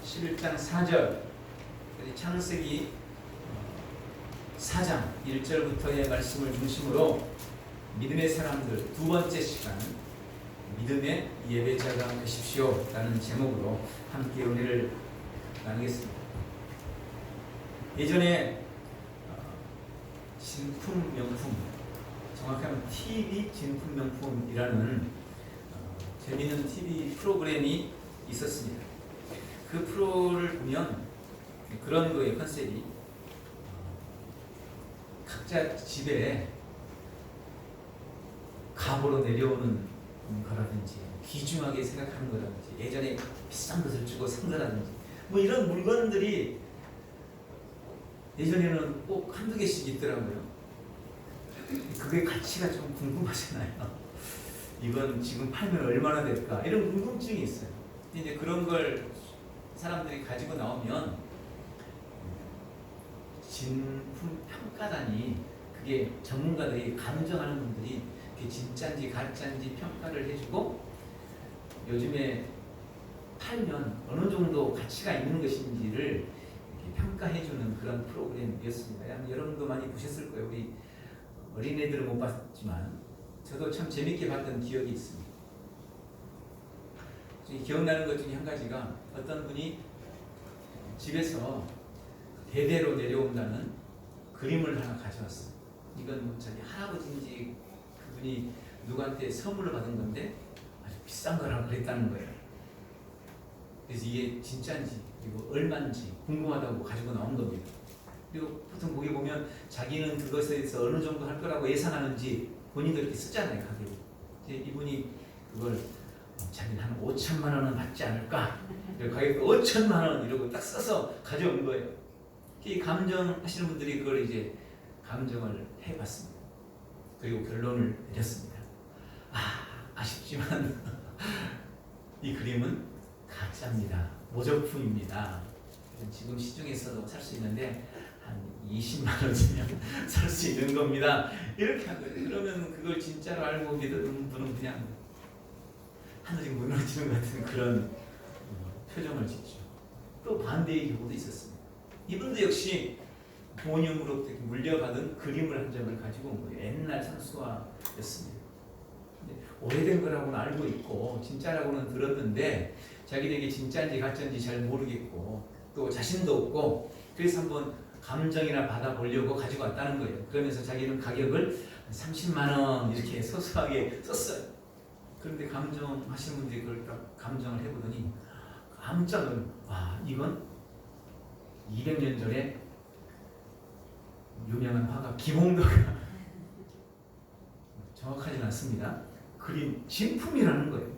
11장 4절, 창세기 4장 1절부터의 말씀을 중심으로 믿음의 사람들 두 번째 시간, 믿음의 예배자가 되십시오 라는 제목으로 함께 은혜를 나누겠습니다. 예전에 진품명품, 정확하면 TV 진품명품이라는 재미있는 TV 프로그램이 있었습니다. 그 프로를 보면 그런 거예요. 컨셉이 각자 집에 갑으로 내려오는 거라든지 귀중하게 생각하는 거라든지 예전에 비싼 것을 주고 산 거라든지 뭐 이런 물건들이 예전에는 꼭 한두 개씩 있더라고요. 그게 가치가 좀 궁금하잖아요. 이건 지금 팔면 얼마나 될까 이런 궁금증이 있어요. 근데 이제 그런 걸 사람들이 가지고 나오면 진품 평가단이, 그게 전문가들이, 감정하는 분들이 그게 진짜인지 가짜인지 평가를 해주고 요즘에 팔면 어느 정도 가치가 있는 것인지를 평가해주는 그런 프로그램이었습니다. 여러분도 많이 보셨을 거예요. 우리 어린애들은 못 봤지만 저도 참 재밌게 봤던 기억이 있습니다. 기억나는 것 중에 한 가지가, 어떤 분이 집에서 대대로 내려온다는 그림을 하나 가져왔어요. 이건 뭐 자기 할아버지인지 그분이 누구한테 선물로 받은 건데 아주 비싼 거라고 그랬다는 거예요. 그래서 이게 진짜인지 그리고 얼마인지 궁금하다고 가지고 나온 겁니다. 그리고 보통 거기 보면 자기는 그것에 대해서 어느 정도 할 거라고 예상하는지 본인도 이렇게 쓰잖아요, 가격을. 이분이 그걸 자기는 한 5천만 원은 받지 않을까, 가격 5천만 원 이러고 딱 써서 가져온 거예요. 이 감정하시는 분들이 그걸 이제 감정을 해봤습니다. 그리고 결론을 내렸습니다. 아쉽지만 이 그림은 가짜입니다. 모조품입니다. 지금 시중에서도 살 수 있는데 한 20만 원 주면 살 수 있는 겁니다. 이렇게 한 거예요. 그러면 그걸 진짜로 알고 믿는 분은 그냥 하늘이 무너지는 것 같은 그런 표정을 짓죠. 또 반대의 경우도 있었습니다. 이분도 역시 부모님으로부터 물려받은 그림을 한 점을 가지고 온 거예요. 옛날 산수화였습니다. 오래된 거라고는 알고 있고 진짜라고는 들었는데 자기에게 진짜인지 가짜인지 잘 모르겠고 또 자신도 없고, 그래서 한번 감정이나 받아보려고 가지고 왔다는 거예요. 그러면서 자기는 가격을 30만 원 이렇게 소소하게 썼어요. 그런데 감정하시는 분들이 그걸 딱 감정을 해보더니 깜짝 놀라요. 이건 200년 전에 유명한 화가 김홍도가 정확하진 않습니다. 그린 진품이라는 거예요.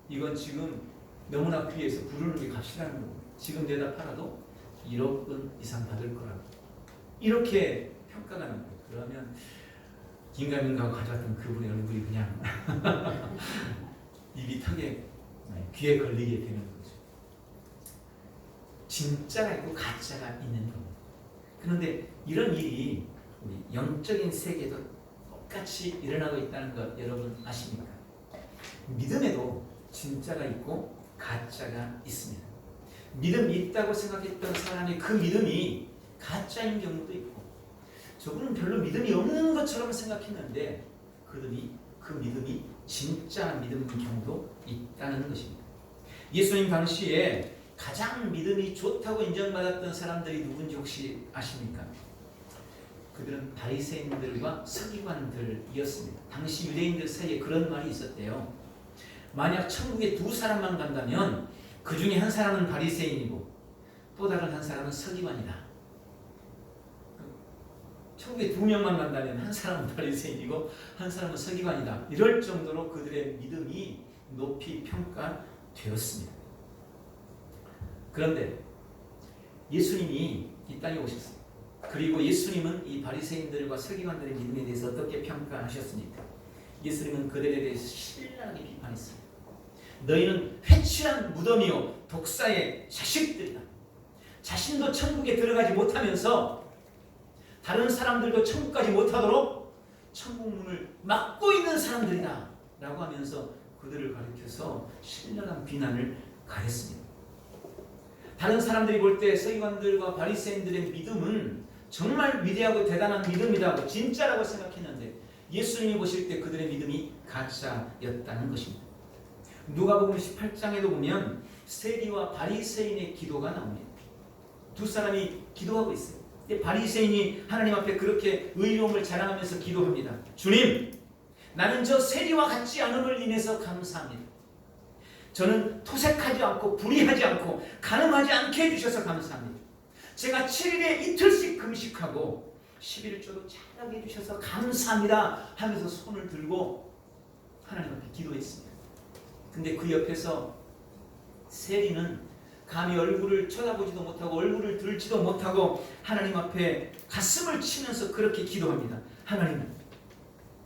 이건 지금 너무나 귀해서 부르는 게 값이라는 거예요. 지금 내다 팔아도 1억 원 이상 받을 거라고. 이렇게 평가가 나는 거예요. 그러면 긴가민가하고 가져왔던 그분의 얼굴이 그냥 입이 턱에, 귀에 걸리게 되는 거죠. 진짜가 있고 가짜가 있는 겁니다. 그런데 이런 일이 우리 영적인 세계도 똑같이 일어나고 있다는 것 여러분 아십니까? 믿음에도 진짜가 있고 가짜가 있습니다. 믿음이 있다고 생각했던 사람이 그 믿음이 가짜인 경우도 있고, 저분은 별로 믿음이 없는 것처럼 생각했는데 그들이 그 믿음이 진짜 믿음인 경우도 있다는 것입니다. 예수님 당시에 가장 믿음이 좋다고 인정받았던 사람들이 누군지 혹시 아십니까? 그들은 바리새인들과 서기관들이었습니다. 당시 유대인들 사이에 그런 말이 있었대요. 만약 천국에 두 사람만 간다면 그 중에 한 사람은 바리새인이고 또 다른 한 사람은 서기관이다. 천국에 2명만 간다면 한 사람은 바리새인이고 한 사람은 서기관이다. 이럴 정도로 그들의 믿음이 높이 평가되었습니다. 그런데 예수님이 이 땅에 오셨습니다. 그리고 예수님은 이 바리새인들과 서기관들의 믿음에 대해서 어떻게 평가하셨습니까? 예수님은 그들에 대해서 신랄하게 비판했습니다. 너희는 회취한 무덤이요 독사의 자식들이다. 자신도 천국에 들어가지 못하면서 다른 사람들도 천국까지 못하도록 천국 문을 막고 있는 사람들이다 라고 하면서 그들을 가리켜서 신랄한 비난을 가했습니다. 다른 사람들이 볼 때 서기관들과 바리새인들의 믿음은 정말 위대하고 대단한 믿음이라고 진짜라고 생각했는데 예수님이 보실 때 그들의 믿음이 가짜였다는 것입니다. 누가복음 18장에도 보면 세리와 바리새인의 기도가 나옵니다. 두 사람이 기도하고 있어요. 바리새인이 하나님 앞에 그렇게 의로움을 자랑하면서 기도합니다. 주님, 나는 저 세리와 같지 않음을 인해서 감사합니다. 저는 토색하지 않고 불의하지 않고 간음하지 않게 해주셔서 감사합니다. 제가 7일에 이틀씩 금식하고 11조도 잘하게 해주셔서 감사합니다 하면서 손을 들고 하나님 앞에 기도했습니다. 근데 그 옆에서 세리는 감히 얼굴을 쳐다보지도 못하고 얼굴을 들지도 못하고 하나님 앞에 가슴을 치면서 그렇게 기도합니다. 하나님,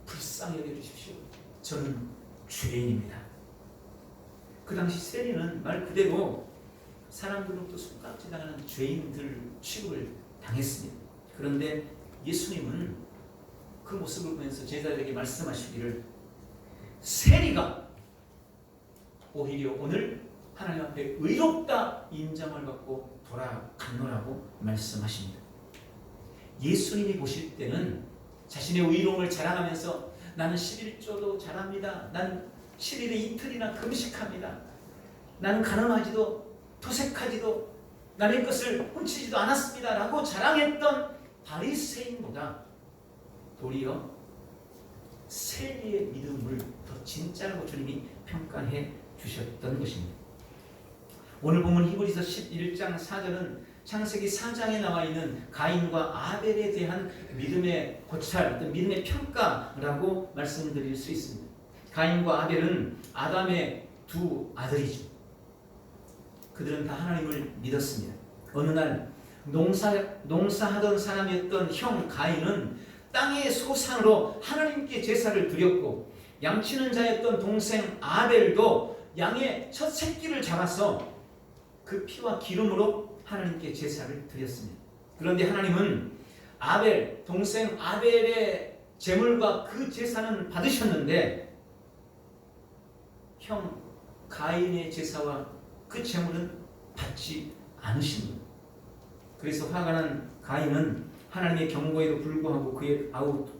불쌍히 여겨주십시오. 저는 죄인입니다. 그 당시 세리는 말 그대로 사람들로부터 손가락질 당하는 죄인들 취급을 당했습니다. 그런데 예수님은 그 모습을 보면서 제자들에게 말씀하시기를 세리가 오히려 오늘 하나님 앞에 의롭다 인정을 받고 돌아갔노라고 말씀하십니다. 예수님이 보실 때는 자신의 의로움을 자랑하면서 나는 11조도 잘합니다. 난 7일에 이틀이나 금식합니다. 나는 간음하지도 토색하지도 남의 것을 훔치지도 않았습니다 라고 자랑했던 바리새인보다 도리어 세리의 믿음을 더 진짜라고 주님이 평가해 주셨던 것입니다. 오늘 보면 히브리서 11장 4절은 창세기 4장에 나와 있는 가인과 아벨에 대한 믿음의 고찰, 어떤 믿음의 평가라고 말씀드릴 수 있습니다. 가인과 아벨은 아담의 두 아들이죠. 그들은 다 하나님을 믿었습니다. 어느 날 농사하던 사람이었던 형 가인은 땅의 소산으로 하나님께 제사를 드렸고 양치는 자였던 동생 아벨도 양의 첫 새끼를 잡아서 그 피와 기름으로 하나님께 제사를 드렸습니다. 그런데 하나님은 동생 아벨의 제물과 그 제사는 받으셨는데 형 가인의 제사와 그 제물은 받지 않으십니다. 그래서 화가 난 가인은 하나님의 경고에도 불구하고 그의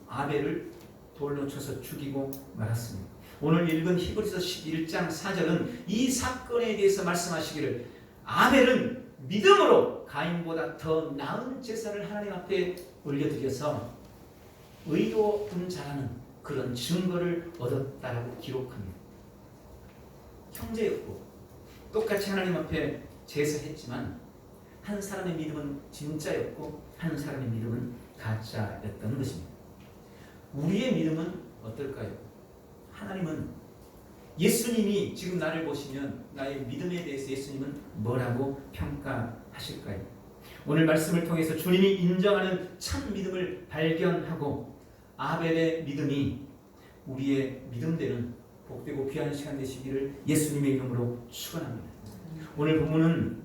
아벨을 돌로 쳐서 죽이고 말았습니다. 오늘 읽은 히브리서 11장 4절은 이 사건에 대해서 말씀하시기를 아벨은 믿음으로 가인보다 더 나은 제사를 하나님 앞에 올려드려서 의로운 자라는 그런 증거를 얻었다라고 기록합니다. 형제였고 똑같이 하나님 앞에 제사했지만 한 사람의 믿음은 진짜였고 한 사람의 믿음은 가짜였던 것입니다. 우리의 믿음은 어떨까요? 하나님은 예수님이 지금 나를 보시면 나의 믿음에 대해서 예수님은 뭐라고 평가하실까요? 오늘 말씀을 통해서 주님이 인정하는 참 믿음을 발견하고 아벨의 믿음이 우리의 믿음되는 복되고 귀한 시간 되시기를 예수님의 이름으로 축원합니다. 오늘 본문은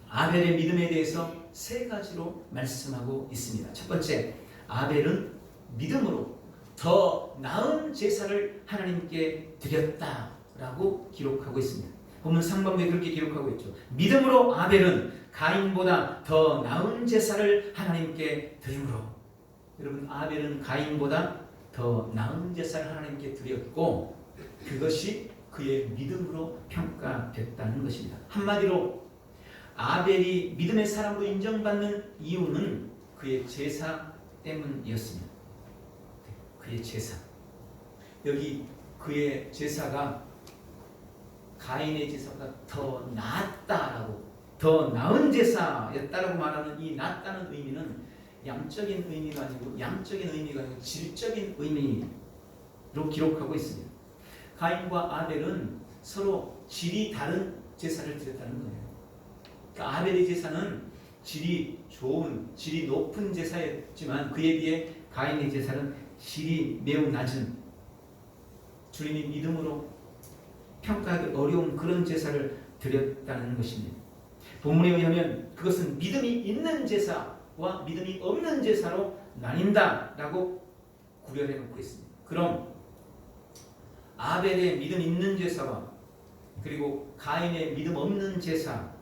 아벨의 믿음에 대해서 세 가지로 말씀하고 있습니다. 첫 번째, 아벨은 믿음으로 더 나은 제사를 하나님께 드렸다라고 기록하고 있습니다. 본문 상반부에 그렇게 기록하고 있죠. 믿음으로 아벨은 가인보다 더 나은 제사를 하나님께 드림으로. 여러분, 아벨은 가인보다 더 나은 제사를 하나님께 드렸고 그것이 그의 믿음으로 평가됐다는 것입니다. 한마디로 아벨이 믿음의 사람으로 인정받는 이유는 그의 제사 때문이었습니다. 그의 제사. 여기 그의 제사가 가인의 제사보다 더 낫다라고, 더 나은 제사였다라고 말하는 이 낫다는 의미는 양적인 의미가 아니고 양적인 의미가 아니고 질적인 의미로 기록하고 있습니다. 가인과 아벨은 서로 질이 다른 제사를 드렸다는 거예요. 그러니까 아벨의 제사는 질이 좋은, 질이 높은 제사였지만 그에 비해 가인의 제사는 질이 매우 낮은, 주님이 믿음으로 평가하기 어려운 그런 제사를 드렸다는 것입니다. 본문에 의하면 그것은 믿음이 있는 제사와 믿음이 없는 제사로 나뉜다라고 구별해 놓고 있습니다. 그럼 아벨의 믿음 있는 제사와 그리고 가인의 믿음 없는 제사,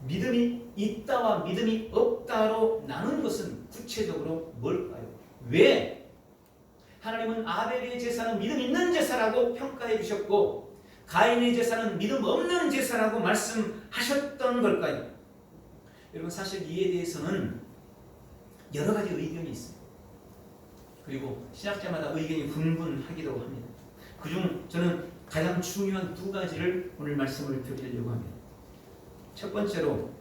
믿음이 있다와 믿음이 없다로 나눈 것은 구체적으로 뭘까요? 왜 하나님은 아벨의 제사는 믿음 있는 제사라고 평가해 주셨고 가인의 제사는 믿음 없는 제사라고 말씀하셨던 걸까요? 여러분 사실 이에 대해서는 여러 가지 의견이 있습니다. 그리고 신학자마다 의견이 분분하기도 합니다. 그중 저는 가장 중요한 두 가지를 오늘 말씀을 드리려고 합니다. 첫 번째로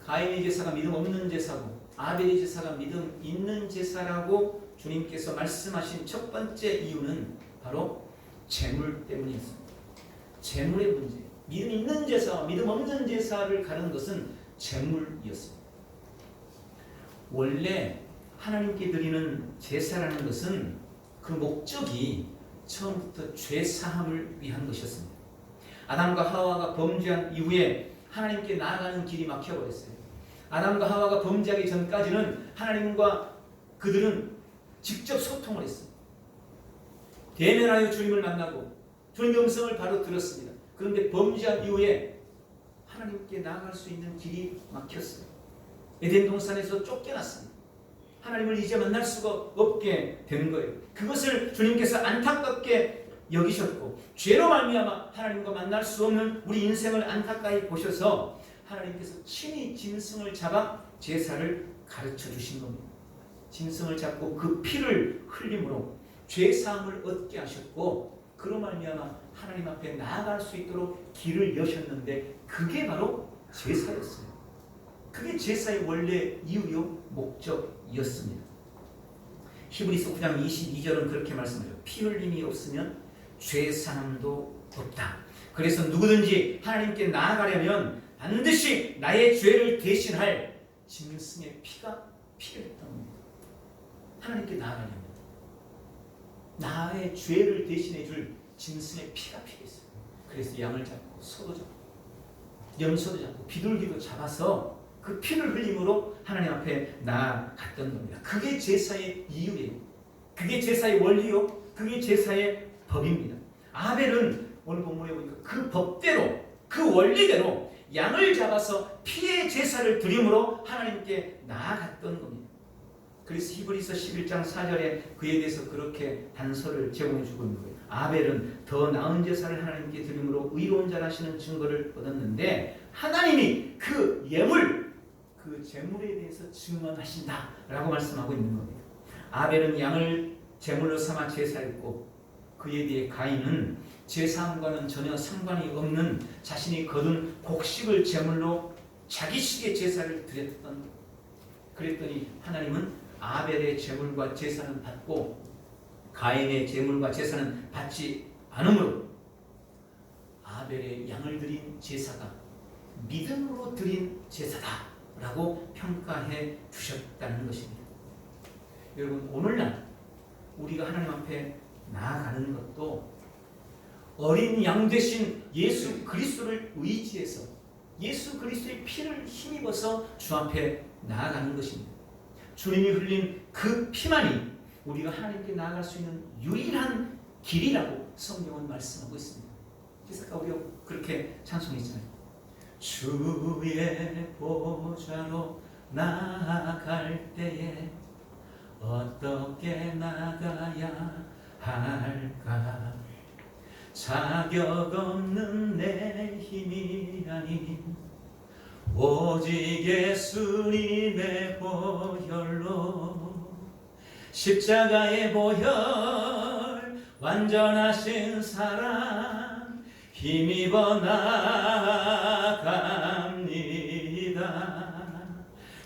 가인의 제사가 믿음 없는 제사고 아벨의 제사가 믿음 있는 제사라고 주님께서 말씀하신 첫 번째 이유는 바로 재물 때문이었습니다. 재물의 문제. 믿음 있는 제사와 믿음 없는 제사를 가르는 것은 재물이었습니다. 원래 하나님께 드리는 제사라는 것은 그 목적이 처음부터 죄 사함을 위한 것이었습니다. 아담과 하와가 범죄한 이후에 하나님께 나아가는 길이 막혀버렸어요. 아담과 하와가 범죄하기 전까지는 하나님과 그들은 직접 소통을 했어요. 대면하여 주님을 만나고 주님의 음성을 바로 들었습니다. 그런데 범죄한 이후에 하나님께 나아갈 수 있는 길이 막혔어요. 에덴 동산에서 쫓겨났습니다. 하나님을 이제 만날 수가 없게 된 거예요. 그것을 주님께서 안타깝게 여기셨고 죄로 말미암아 하나님과 만날 수 없는 우리 인생을 안타까이 보셔서 하나님께서 친히 짐승을 잡아 제사를 가르쳐 주신 겁니다. 짐승을 잡고 그 피를 흘림으로 죄 사함을 얻게 하셨고 그로 말미암아 하나님 앞에 나아갈 수 있도록 길을 여셨는데 그게 바로 제사였어요. 그게 제사의 원래 이유요 목적이었습니다. 히브리서 9장 22절은 그렇게 말씀하죠. 피 흘림이 없으면 죄 사함도 없다. 그래서 누구든지 하나님께 나아가려면 반드시 나의 죄를 대신할 짐승의 피가 필요했던 겁니다. 하나님께 나아가려면 나의 죄를 대신해 줄 짐승의 피가 필요했어요. 그래서 양을 잡고 소도 잡고 염소도 잡고 비둘기도 잡아서 그 피를 흘림으로 하나님 앞에 나아갔던 겁니다. 그게 제사의 이유예요. 그게 제사의 원리요. 그게 제사의 법입니다. 아벨은 오늘 본문에 보니까 그 법대로 그 원리대로 양을 잡아서 피의 제사를 드림으로 하나님께 나아갔던 겁니다. 그래서 히브리서 11장 4절에 그에 대해서 그렇게 단서를 제공해 주고 있는 거예요. 아벨은 더 나은 제사를 하나님께 드림으로 의로운 자라시는 증거를 얻었는데 하나님이 그 예물, 그 제물에 대해서 증언하신다라고 말씀하고 있는 겁니다. 아벨은 양을 제물로 삼아 제사했고 그에 비해 가인은 제사함과는 전혀 상관이 없는 자신이 거둔 곡식을 제물로 자기식의 제사를 드렸던. 그랬더니 하나님은 아벨의 제물과 제사는 받고 가인의 제물과 제사는 받지 않으므로 아벨의 양을 드린 제사가 믿음으로 드린 제사다라고 평가해 주셨다는 것입니다. 여러분 오늘날 우리가 하나님 앞에 나아가는 것도 어린 양 되신 예수 그리스도를 의지해서 예수 그리스도의 피를 힘입어서 주 앞에 나아가는 것입니다. 주님이 흘린 그 피만이 우리가 하나님께 나아갈 수 있는 유일한 길이라고 성경은 말씀하고 있습니다. 그래서 아까 우리가 그렇게 찬송했잖아요. 주의 보좌로 나아갈 때에 어떻게 나가야 할까? 자격 없는 내 힘이 아닌 오직 예수님의 보혈로 십자가의 보혈 완전하신 사랑 힘입어 나아갑니다.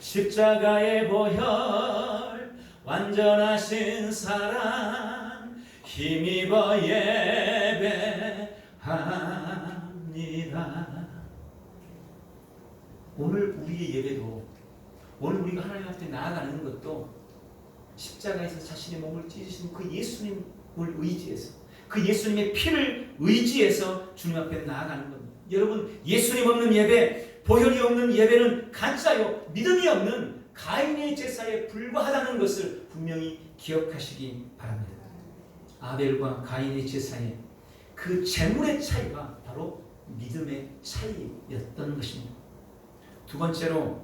십자가의 보혈 완전하신 사랑 힘입어 예배합니다. 오늘 우리의 예배도 오늘 우리가 하나님 앞에 나아가는 것도 십자가에서 자신의 몸을 찢으신 그 예수님을 의지해서 그 예수님의 피를 의지해서 주님 앞에 나아가는 겁니다. 여러분 예수님 없는 예배, 보혈이 없는 예배는 가짜요 믿음이 없는 가인의 제사에 불과하다는 것을 분명히 기억하시기 바랍니다. 아벨과 가인의 제사에 그 제물의 차이가 바로 믿음의 차이였던 것입니다. 두 번째로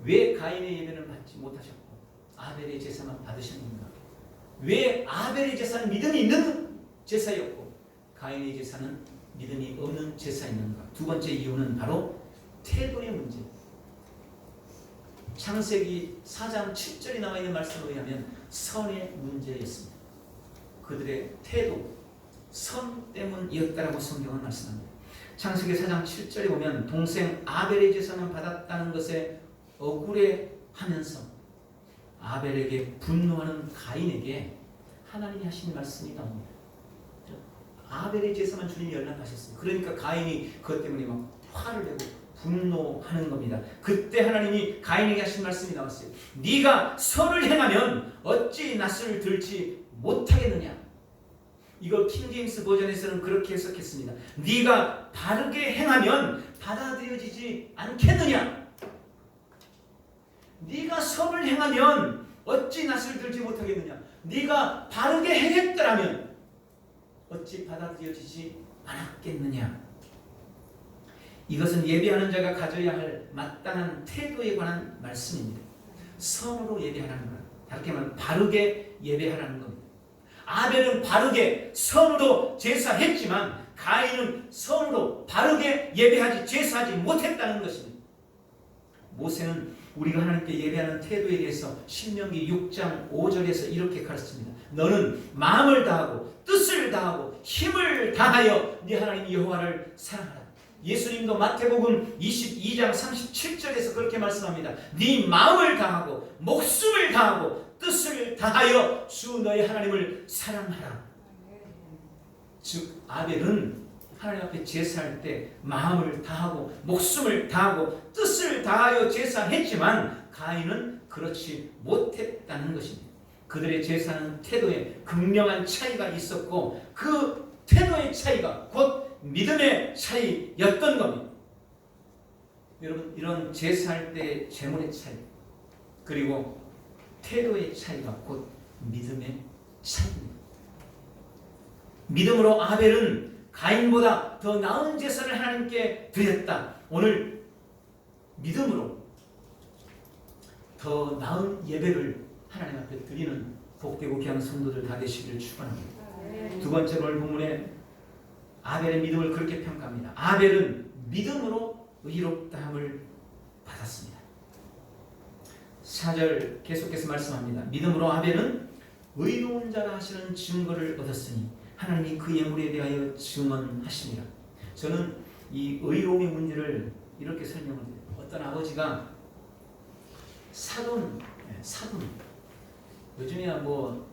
왜 가인의 예배는 받지 못하셨고 아벨의 제사만 받으셨는가? 왜 아벨의 제사는 믿음이 있는 제사였고 가인의 제사는 믿음이 없는 제사였는가? 두 번째 이유는 바로 태도의 문제. 창세기 4장 7절에 나와 있는 말씀에 의하면 선의 문제였습니다. 그들의 태도, 선 때문이었다라고 성경은 말씀합니다. 창세기 4장 7절에 보면 동생 아벨의 제사만 받았다는 것에 억울해하면서 아벨에게 분노하는 가인에게 하나님이 하신 말씀이 나옵니다. 아벨의 제사만 주님이 연락하셨어요. 그러니까 가인이 그것 때문에 막 화를 내고 분노하는 겁니다. 그때 하나님이 가인에게 하신 말씀이 나왔어요. 네가 선을 행하면 어찌 낯을 들지 못하겠느냐. 이걸 킹제임스 버전에서는 그렇게 해석했습니다. 네가 바르게 행하면 받아들여지지 않겠느냐. 네가 선을 행하면 어찌 낯을 들지 못하겠느냐. 네가 바르게 행했더라면 어찌 받아들여지지 않았겠느냐. 이것은 예배하는 자가 가져야 할 마땅한 태도에 관한 말씀입니다. 선으로 예배하라는 것, 다르게 말하면 바르게 예배하라는 겁니다. 아벨은 바르게 선으로 제사했지만 가인은 선으로 바르게 예배하지 제사하지 못했다는 것입니다. 모세는 우리가 하나님께 예배하는 태도에 대해서 신명기 6장 5절에서 이렇게 가르칩니다. 너는 마음을 다하고 뜻을 다하고 힘을 다하여 네 하나님 여호와를 사랑하라. 예수님도 마태복음 22장 37절에서 그렇게 말씀합니다. 네 마음을 다하고 목숨을 다하고 뜻을 다하여 주 너의 하나님을 사랑하라. 즉 아벨은 하나님 앞에 제사할 때 마음을 다하고 목숨을 다하고 뜻을 다하여 제사했지만 가인은 그렇지 못했다는 것입니다. 그들의 제사는 태도에 극명한 차이가 있었고 그 태도의 차이가 곧 믿음의 차이였던 겁니다. 여러분, 이런 제사할 때 제물의 차이 그리고 태도의 차이가 곧 믿음의 차이입니다. 믿음으로 아벨은 가인보다 더 나은 제사를 하나님께 드렸다. 오늘 믿음으로 더 나은 예배를 하나님 앞에 드리는 복되고 귀한 성도들 다 되시기를 축원합니다. 두 번째로 오늘 본문에 아벨의 믿음을 그렇게 평가합니다. 아벨은 믿음으로 의롭다함을 받았습니다. 4절 계속해서 말씀합니다. 믿음으로 아벨은 의로운 자라 하시는 증거를 얻었으니 하나님이 그 예물에 대하여 증언하시니라. 저는 이 의로움의 문제를 이렇게 설명을 드려요. 어떤 아버지가 사돈 요즘에야 뭐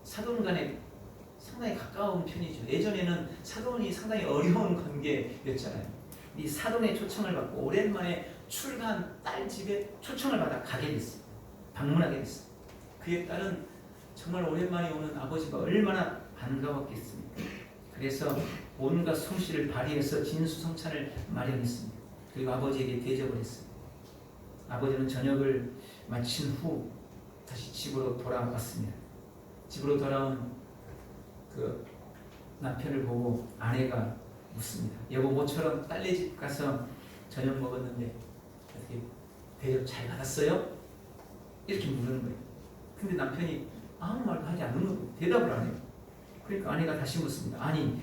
사돈 간에 상당히 가까운 편이죠. 예전에는 사돈이 상당히 어려운 관계였잖아요. 이 사돈의 초청을 받고 오랜만에 출가한 딸 집에 초청을 받아 가게 됐어요. 방문하게 됐어요. 그에 따른 정말 오랜만에 오는 아버지가 얼마나 반가웠겠습니까? 그래서 온갖 솜씨를 발휘해서 진수성찬을 마련했습니다. 그리고 아버지에게 대접을 했어요. 아버지는 저녁을 마친 후 다시 집으로 돌아왔습니다. 집으로 돌아온 그 남편을 보고 아내가 묻습니다. 여보, 모처럼 딸네 집 가서 저녁 먹었는데 어떻게 대접 잘 받았어요? 이렇게 물는 거예요. 근데 남편이 아무 말도 하지 않는 거예요. 대답을 안 해요. 그러니까 아내가 다시 묻습니다. 아니,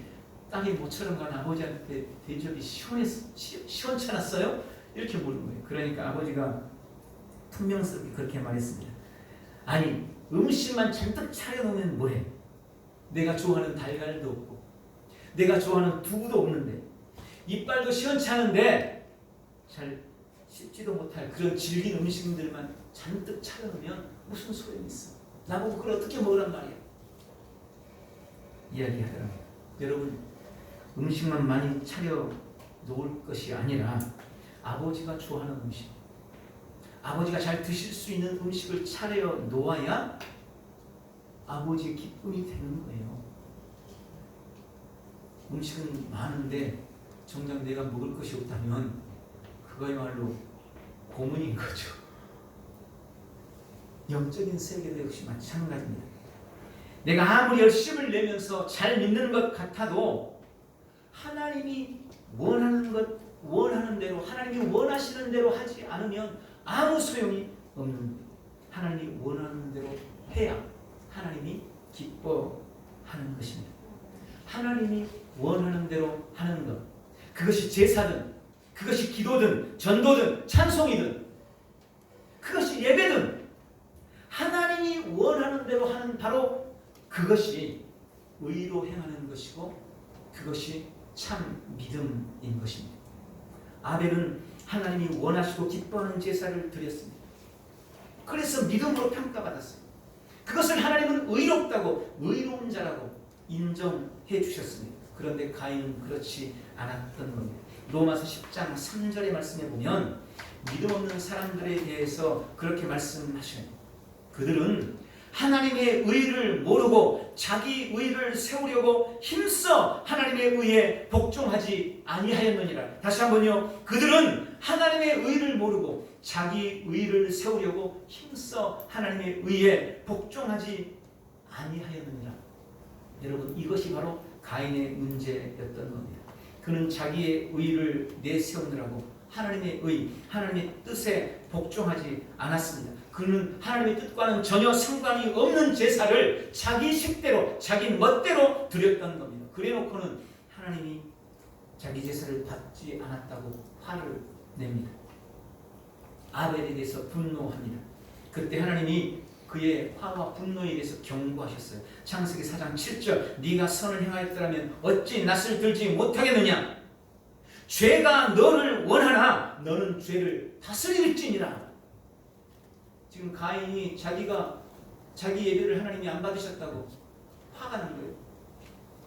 땅에 모처럼 간 아버지한테 대접이 시원찮았어요? 이렇게 물은 거예요. 그러니까 아버지가 퉁명스럽게 그렇게 말했습니다. 아니, 음식만 잔뜩 차려놓으면 뭐해? 내가 좋아하는 달걀도 없고 내가 좋아하는 두부도 없는데 이빨도 시원찮은데 잘 씹지도 못할 그런 질긴 음식들만 잔뜩 차려놓으면 무슨 소용이 있어? 나보고 그걸 어떻게 먹으란 말이야? 이야기하더라고요. 여러분, 음식만 많이 차려 놓을 것이 아니라 아버지가 좋아하는 음식, 아버지가 잘 드실 수 있는 음식을 차려 놓아야 아버지의 기쁨이 되는 거예요. 음식은 많은데 정작 내가 먹을 것이 없다면 그거야말로 고문인 거죠. 영적인 세계도 역시 마찬가지입니다. 내가 아무리 열심을 내면서 잘 믿는 것 같아도 하나님이 원하는 것 원하는 대로, 하나님이 원하시는 대로 하지 않으면 아무 소용이 없는 거예요. 하나님이 원하는 대로 해야 하나님이 기뻐하는 것입니다. 하나님이 원하는 대로 하는 것, 그것이 제사든, 그것이 기도든, 전도든, 찬송이든, 그것이 예배든, 하나님이 원하는 대로 하는 바로 그것이 의로 행하는 것이고, 그것이 참 믿음인 것입니다. 아벨은 하나님이 원하시고 기뻐하는 제사를 드렸습니다. 그래서 믿음으로 평가받았어요. 그것을 하나님은 의롭다고, 의로운 자라고 인정해 주셨습니다. 그런데 가인은 그렇지 않았던 겁니다. 로마서 10장 3절의 말씀에 보면 믿음 없는 사람들에 대해서 그렇게 말씀하셔요. 그들은 하나님의 의를 모르고 자기 의를 세우려고 힘써 하나님의 의에 복종하지 아니하였느니라. 다시 한번요. 그들은 하나님의 의를 모르고 자기 의를 세우려고 힘써 하나님의 의에 복종하지 아니하였느니라. 여러분, 이것이 바로 가인의 문제였던 겁니다. 그는 자기의 의를 내세우느라고 하나님의 의, 하나님의 뜻에 복종하지 않았습니다. 그는 하나님의 뜻과는 전혀 상관이 없는 제사를 자기 식대로, 자기 멋대로 드렸던 겁니다. 그래놓고는 하나님이 자기 제사를 받지 않았다고 화를 냅니다. 아벨에 대해서 분노합니다. 그때 하나님이 그의 화와 분노에 대해서 경고하셨어요. 창세기 4장 7절, 네가 선을 행하였더라면 어찌 낯을 들지 못하겠느냐? 죄가 너를 원하나 너는 죄를 다스릴지니라. 지금 가인이 자기 예배를 하나님이 안 받으셨다고 화가 난 거예요.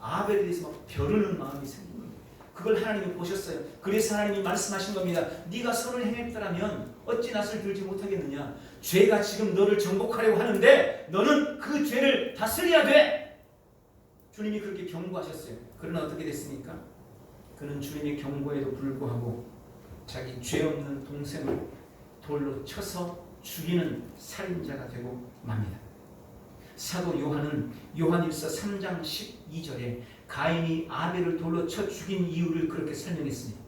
아벨에 대해서 막 벼르는 마음이 생긴 거예요. 그걸 하나님이 보셨어요. 그래서 하나님이 말씀하신 겁니다. 네가 선을 행했더라면 어찌 낯을 들지 못하겠느냐? 죄가 지금 너를 정복하려고 하는데 너는 그 죄를 다스려야 돼. 주님이 그렇게 경고하셨어요. 그러나 어떻게 됐습니까? 그는 주님의 경고에도 불구하고 자기 죄 없는 동생을 돌로 쳐서 죽이는 살인자가 되고 맙니다. 사도 요한은 요한일서 3장 12절에 가인이 아벨을 돌로 쳐 죽인 이유를 그렇게 설명했습니다.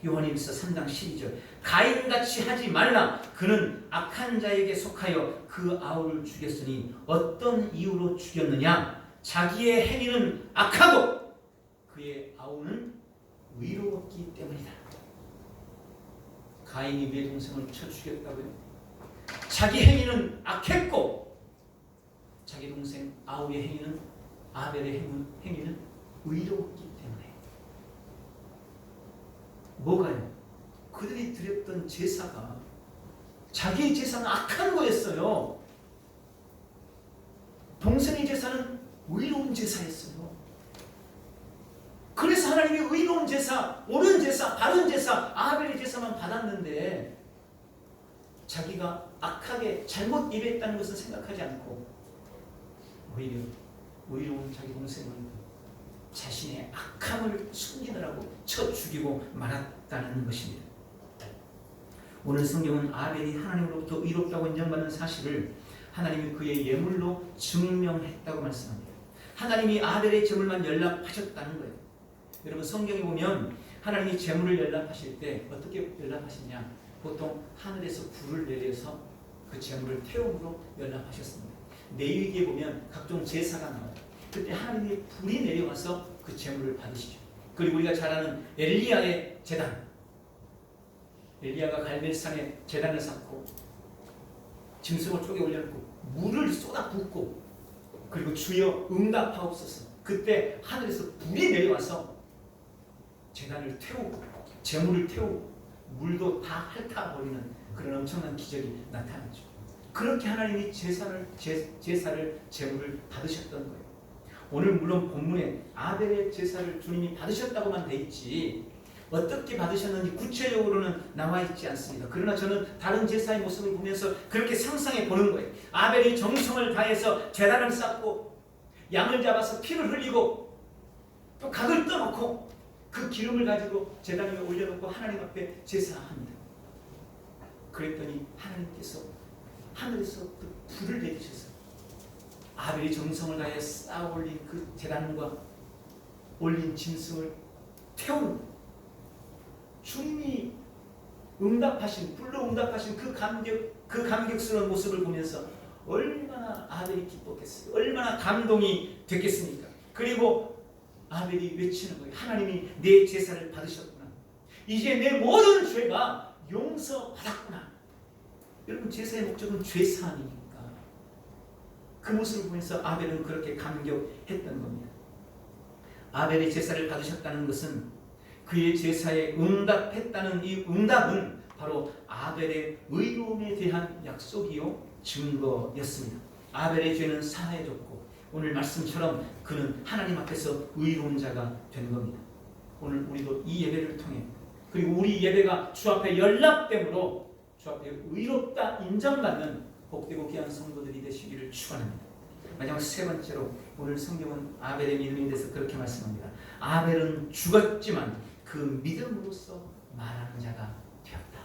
요한일서 3장 12절, 가인같이 하지 말라. 그는 악한 자에게 속하여 그 아우를 죽였으니 어떤 이유로 죽였느냐? 자기의 행위는 악하고 그의 아우는 의로웠기 때문이다. 가인이 내 동생을 쳐 죽였다고요? 자기 행위는 악했고 자기 동생 아우의 행위는, 아벨의 행위는 의로웠기 때문에. 뭐가요? 그들이 드렸던 제사가, 자기의 제사는 악한 거였어요. 동생의 제사는 의로운 제사였어요. 그래서 하나님이 의로운 제사, 옳은 제사, 바른 제사, 아벨의 제사만 받았는데 자기가 악하게 잘못 예배했다는 것을 생각하지 않고 오히려 의로운 자기 동생을 자신의 악함을 숨기느라고 쳐 죽이고 말았다는 것입니다. 오늘 성경은 아벨이 하나님으로부터 의롭다고 인정받는 사실을 하나님이 그의 예물로 증명했다고 말씀합니다. 하나님이 아벨의 제물만 연락하셨다는 거예요. 여러분, 성경에 보면 하나님이 제물을 연락하실 때 어떻게 연락하시냐? 보통 하늘에서 불을 내려서 그 제물을 태움으로 연락하셨습니다. 레위기에 보면 각종 제사가 나와요. 그때 하나님이 불이 내려와서 그 제물을 받으시죠. 그리고 우리가 잘 아는 엘리야의 제단, 엘리야가 갈멜산에 제단을 쌓고 짐승을 쪼개 올려놓고 물을 쏟아 붓고, 그리고 주여 응답하옵소서. 그때 하늘에서 불이 내려와서 제단을 태우고 제물을 태우고 물도 다 핥아버리는 그런 엄청난 기적이 나타났죠. 그렇게 하나님이 제사를 제물을 받으셨던 거예요. 오늘 물론 본문에 아벨의 제사를 주님이 받으셨다고만 돼 있지 어떻게 받으셨는지 구체적으로는 나와 있지 않습니다. 그러나 저는 다른 제사의 모습을 보면서 그렇게 상상해 보는 거예요. 아벨이 정성을 다해서 제단을 쌓고 양을 잡아서 피를 흘리고 또 각을 떠놓고 그 기름을 가지고 제단 위에 올려놓고 하나님 앞에 제사합니다. 그랬더니 하나님께서 하늘에서 그 불을 내리셔서 아벨이 정성을 다해 쌓아 올린 그 제단과 올린 짐승을 태우는, 주님이 응답하신, 불러 응답하신 그 감격스러운 모습을 보면서 얼마나 아벨이 기뻤겠어요. 얼마나 감동이 됐겠습니까? 그리고 아벨이 외치는 거예요. 하나님이 내 제사를 받으셨구나. 이제 내 모든 죄가 용서받았구나. 여러분, 제사의 목적은 죄사함이니까 그 모습을 보면서 아벨은 그렇게 감격했던 겁니다. 아벨의 제사를 받으셨다는 것은 그의 제사에 응답했다는 이 응답은 바로 아벨의 의로움에 대한 약속이요 증거였습니다. 아벨의 죄는 사해졌고 오늘 말씀처럼 그는 하나님 앞에서 의로운 자가 된 겁니다. 오늘 우리도 이 예배를 통해, 그리고 우리 예배가 주 앞에 연락됨으로 주 앞에 의롭다 인정받는 복되고 귀한 성도들이 되시기를 축원합니다. 마지막 세 번째로 오늘 성경은 아벨의 믿음에 대해서 그렇게 말씀합니다. 아벨은 죽었지만 그 믿음으로써 말하는 자가 되었다.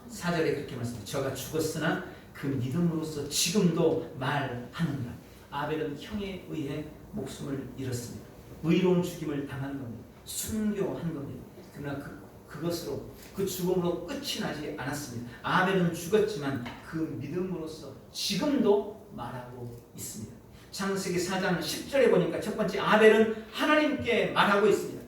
4절에 그렇게 말씀합니다. 저가 죽었으나 그 믿음으로써 지금도 말하느니라. 아벨은 형에 의해 목숨을 잃었습니다. 의로운 죽임을 당한 겁니다. 순교한 겁니다. 그러나 그것으로, 그 죽음으로 끝이 나지 않았습니다. 아벨은 죽었지만 그 믿음으로써 지금도 말하고 있습니다. 창세기 4장 10절에 보니까 첫 번째 아벨은 하나님께 말하고 있습니다.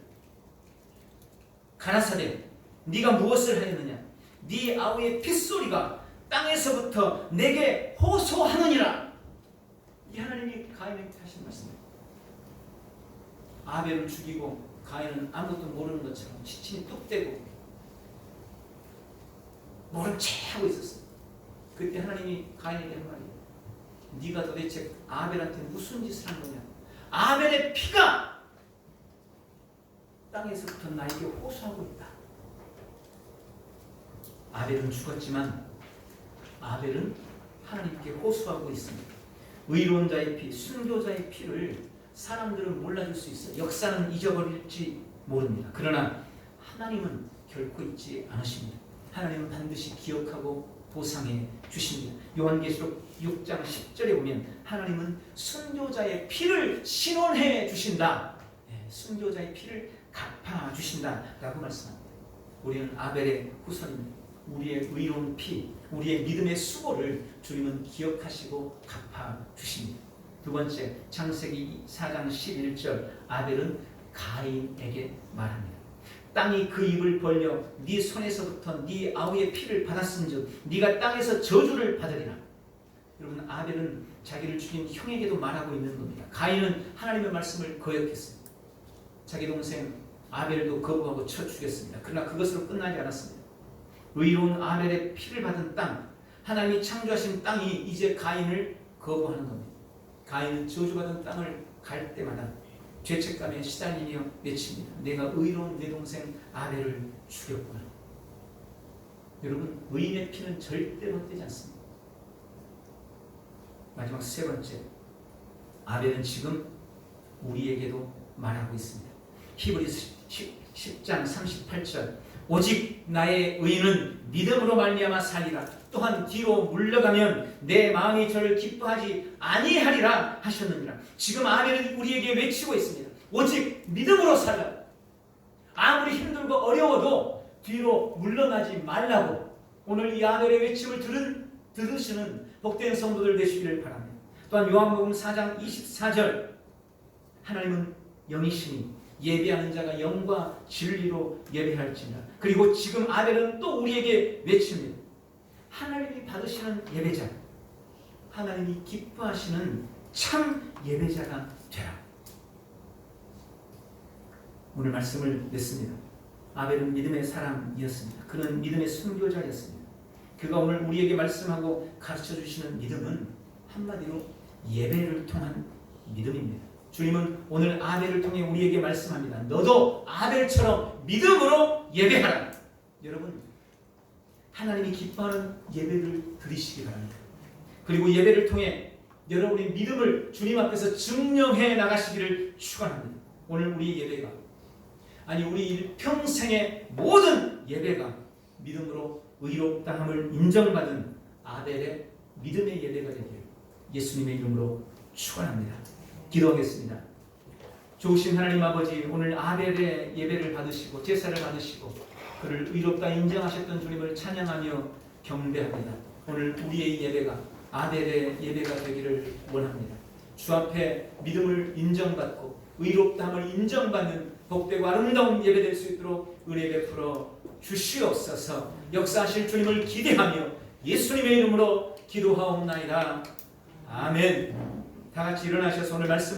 가라사대 네가 무엇을 하였느냐? 네 아우의 핏소리가 땅에서부터 내게 호소하느니라. 이 하나님이 가인에게 하신 말씀입니다. 아벨을 죽이고 가인은 아무것도 모르는 것처럼 시침이 뚝 떼고 모른 채 하고 있었어요. 그때 하나님이 가인에게 한 말이에요. 네가 도대체 아벨한테 무슨 짓을 한 거냐? 아벨의 피가 땅에서부터 나에게 호소하고 있다. 아벨은 죽었지만 아벨은 하나님께 호소하고 있습니다. 의로운 자의 피, 순교자의 피를 사람들은 몰라줄 수 있어요. 역사는 잊어버릴지 모릅니다. 그러나 하나님은 결코 잊지 않으십니다. 하나님은 반드시 기억하고 보상해 주십니다. 요한계시록 6장 10절에 보면 하나님은 순교자의 피를 신원해 주신다. 순교자의 피를 갚아 주신다라고 말씀합니다. 우리는 아벨의 후손입니다. 우리의 의로운 피, 우리의 믿음의 수고를 주님은 기억하시고 갚아 주십니다. 두 번째, 창세기 4장 11절, 아벨은 가인에게 말합니다. 땅이 그 입을 벌려 네 손에서부터 네 아우의 피를 받았은즉 네가 땅에서 저주를 받으리라. 여러분, 아벨은 자기를 죽인 형에게도 말하고 있는 겁니다. 가인은 하나님의 말씀을 거역했습니다. 자기 동생 아벨도 거부하고 쳐 죽였습니다. 그러나 그것으로 끝나지 않았습니다. 의로운 아벨의 피를 받은 땅, 하나님이 창조하신 땅이 이제 가인을 거부하는 겁니다. 가인은 저주받은 땅을 갈 때마다 죄책감에 시달리며 외칩니다. 내가 의로운 내 동생 아벨을 죽였구나. 여러분, 의인의 피는 절대로 헛되지 않습니다. 마지막 세 번째, 아벨은 지금 우리에게도 말하고 있습니다. 히브리서 10장 38절, 오직 나의 의인은 믿음으로 말미암아 살리라. 또한 뒤로 물러가면 내 마음이 저를 기뻐하지 아니하리라 하셨느니라. 지금 아벨은 우리에게 외치고 있습니다. 오직 믿음으로 살라. 아무리 힘들고 어려워도 뒤로 물러나지 말라고. 오늘 이 아벨의 외침을 들으시는 복된 성도들 되시기를 바랍니다. 또한 요한복음 4장 24절, 하나님은 영이시니 예배하는 자가 영과 진리로 예배할지니라. 그리고 지금 아벨은 또 우리에게 외칩니다. 하나님이 받으시는 예배자, 하나님이 기뻐하시는 참 예배자가 되라. 오늘 말씀을 냈습니다. 아벨은 믿음의 사람이었습니다. 그는 믿음의 순교자였습니다. 그가 오늘 우리에게 말씀하고 가르쳐 주시는 믿음은 한마디로 예배를 통한 믿음입니다. 주님은 오늘 아벨을 통해 우리에게 말씀합니다. 너도 아벨처럼 믿음으로 예배하라. 여러분, 하나님이 기뻐하는 예배를 드리시기 바랍니다. 그리고 예배를 통해 여러분의 믿음을 주님 앞에서 증명해 나가시기를 축원합니다. 오늘 우리 예배가, 아니 우리 평생의 모든 예배가 믿음으로 의롭다함을 인정받은 아벨의 믿음의 예배가 되기를 예수님의 이름으로 축원합니다. 기도하겠습니다. 좋으신 하나님 아버지, 오늘 아벨의 예배를 받으시고 제사를 받으시고 그를 의롭다 인정하셨던 주님을 찬양하며 경배합니다. 오늘 우리의 예배가 아벨의 예배가 되기를 원합니다. 주 앞에 믿음을 인정받고 의롭다함을 인정받는 복되고 아름다운 예배 될 수 있도록 은혜 베풀어 주시옵소서. 역사하실 주님을 기대하며 예수님의 이름으로 기도하옵나이다. 아멘. 다 같이 일어나셔서 오늘 말씀